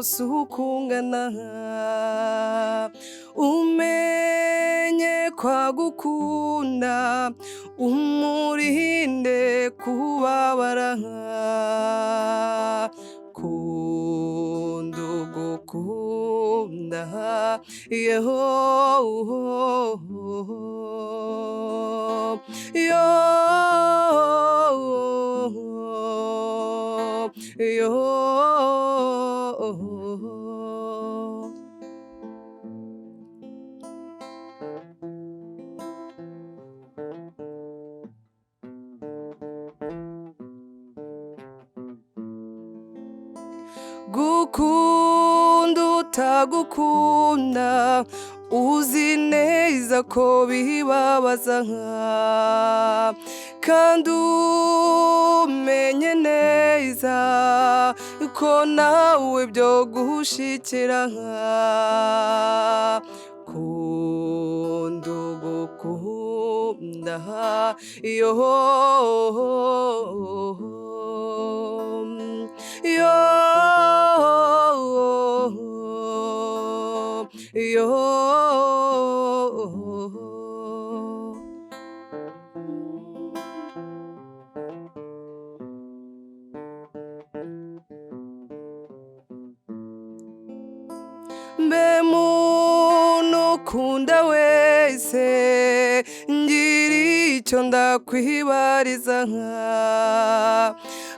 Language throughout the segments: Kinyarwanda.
kose ukungana umenye kwagukunda umurinde kubabara kunda ugukunda yeho yo gukunda utagukunda uzi neza ko bibabaza kandi umenye neza ko nawe byo gushikira kunda ugukunda yo mbe muntu ukunda wese ngira icyo ndakwibariza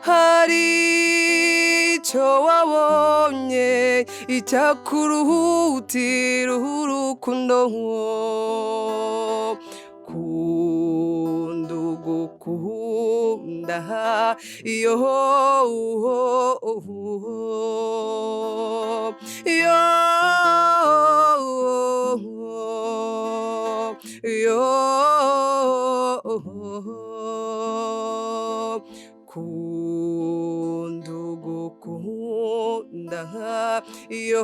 hari icyo wabonye icyakuruhutira urukundo kunda ugukunda yo kunda ugukunda yo